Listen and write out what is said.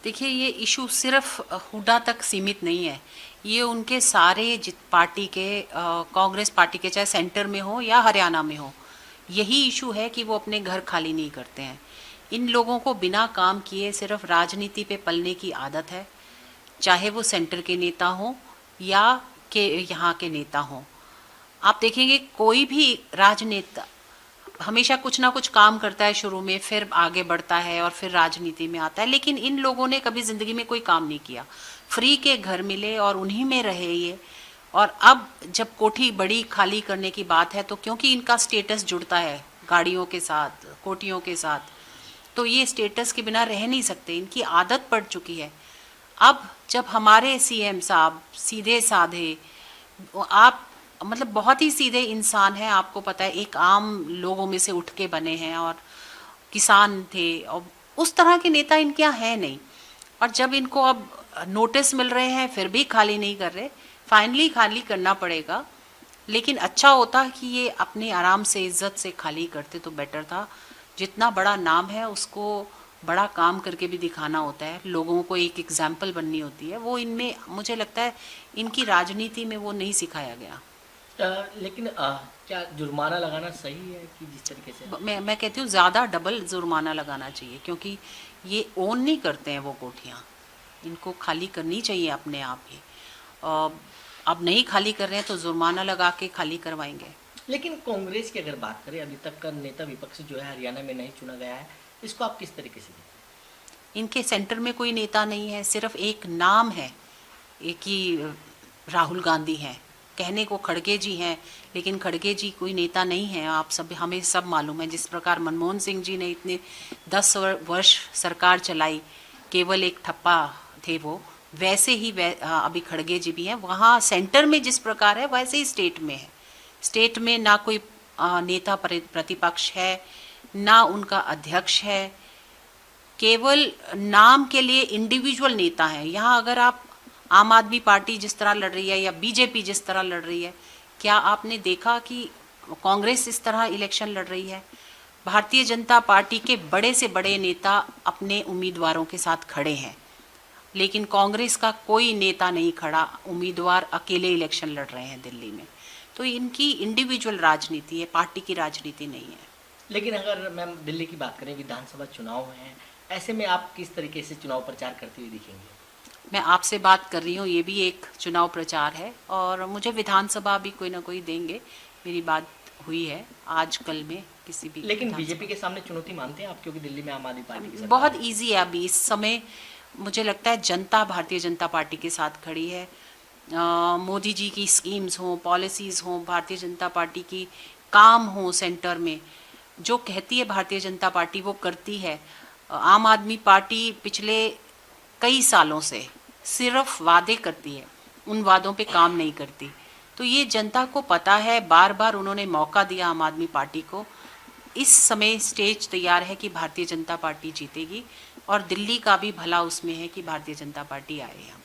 देखिए, ये इशू सिर्फ हुड्डा तक सीमित नहीं है। ये उनके सारे पार्टी के कांग्रेस पार्टी के, चाहे सेंटर में हो या हरियाणा में हो, यही इशू है कि वो अपने घर खाली नहीं करते हैं। इन लोगों को बिना काम किए सिर्फ राजनीति पे पलने की आदत है, चाहे वो सेंटर के नेता हों या के यहाँ के नेता हों। आप देखेंगे कोई भी राजनेता हमेशा कुछ ना कुछ काम करता है शुरू में, फिर आगे बढ़ता है और फिर राजनीति में आता है। लेकिन इन लोगों ने कभी जिंदगी में कोई काम नहीं किया, फ्री के घर मिले और उन्हीं में रहे ये। और अब जब कोठी बड़ी खाली करने की बात है, तो क्योंकि इनका स्टेटस जुड़ता है गाड़ियों के साथ, कोठियों के साथ, तो ये स्टेटस के बिना रह नहीं सकते, इनकी आदत पड़ चुकी है। अब जब हमारे सीएम साहब सीधे साधे, आप मतलब बहुत ही सीधे इंसान हैं, आपको पता है, एक आम लोगों में से उठ के बने हैं और किसान थे, और उस तरह के नेता इनके यहाँ है नहीं। और जब इनको अब नोटिस मिल रहे हैं फिर भी खाली नहीं कर रहे, फाइनली खाली करना पड़ेगा। लेकिन अच्छा होता कि ये अपने आराम से इज्जत से खाली करते तो बेटर था। जितना बड़ा नाम है उसको बड़ा काम करके भी दिखाना होता है, लोगों को एक एग्जाम्पल बननी होती है। वो इनमें मुझे लगता है इनकी राजनीति में वो नहीं सिखाया गया। लेकिन क्या जुर्माना लगाना सही है कि जिस तरीके से मैं कहती हूँ ज़्यादा डबल जुर्माना लगाना चाहिए, क्योंकि ये ओन नहीं करते हैं वो कोठियाँ, इनको खाली करनी चाहिए अपने आप ही। अब नहीं खाली कर रहे हैं तो जुर्माना लगा के खाली करवाएंगे। लेकिन कांग्रेस की अगर बात करें, अभी तक का नेता विपक्ष जो है हरियाणा में नहीं चुना गया है, इसको आप किस तरीके से देखते हैं? इनके सेंटर में कोई नेता नहीं है, सिर्फ एक नाम है, एक ही राहुल गांधी हैं। कहने को खड़गे जी हैं, लेकिन खड़गे जी कोई नेता नहीं है। आप सब, हमें सब मालूम है, जिस प्रकार मनमोहन सिंह जी ने इतने 10 वर्ष सरकार चलाई, केवल एक ठप्पा थे वो, वैसे ही अभी खड़गे जी भी हैं। वहाँ सेंटर में जिस प्रकार है वैसे ही स्टेट में है। स्टेट में ना कोई नेता प्रतिपक्ष है, ना उनका अध्यक्ष है, केवल नाम के लिए इंडिविजुअल नेता हैं। यहाँ अगर आप आम आदमी पार्टी जिस तरह लड़ रही है या बीजेपी जिस तरह लड़ रही है, क्या आपने देखा कि कांग्रेस इस तरह इलेक्शन लड़ रही है? भारतीय जनता पार्टी के बड़े से बड़े नेता अपने उम्मीदवारों के साथ खड़े हैं, लेकिन कांग्रेस का कोई नेता नहीं खड़ा, उम्मीदवार अकेले इलेक्शन लड़ रहे हैं दिल्ली में। तो इनकी इंडिविजुअल राजनीति है, पार्टी की राजनीति नहीं है। लेकिन अगर मैम दिल्ली की बात करें, विधानसभा चुनाव हैं, ऐसे में आप किस तरीके से चुनाव प्रचार करते हुए दिखेंगे? मैं आपसे बात कर रही हूँ, ये भी एक चुनाव प्रचार है, और मुझे विधानसभा भी कोई ना कोई देंगे। मेरी बात हुई है आज कल में किसी भी। लेकिन बीजेपी के सामने चुनौती मानते हैं आप, क्योंकि दिल्ली में आम आदमी पार्टी की सरकार बहुत ईजी है अभी इस समय। मुझे लगता है जनता भारतीय जनता पार्टी के साथ खड़ी है। मोदी जी की स्कीम्स हों, पॉलिसीज़ हों, भारतीय जनता पार्टी की काम हो सेंटर में, जो कहती है भारतीय जनता पार्टी वो करती है। आम आदमी पार्टी पिछले कई सालों से सिर्फ वादे करती है, उन वादों पे काम नहीं करती। तो ये जनता को पता है, बार बार उन्होंने मौका दिया आम आदमी पार्टी को। इस समय स्टेज तैयार है कि भारतीय जनता पार्टी जीतेगी, और दिल्ली का भी भला उसमें है कि भारतीय जनता पार्टी आए यहाँ।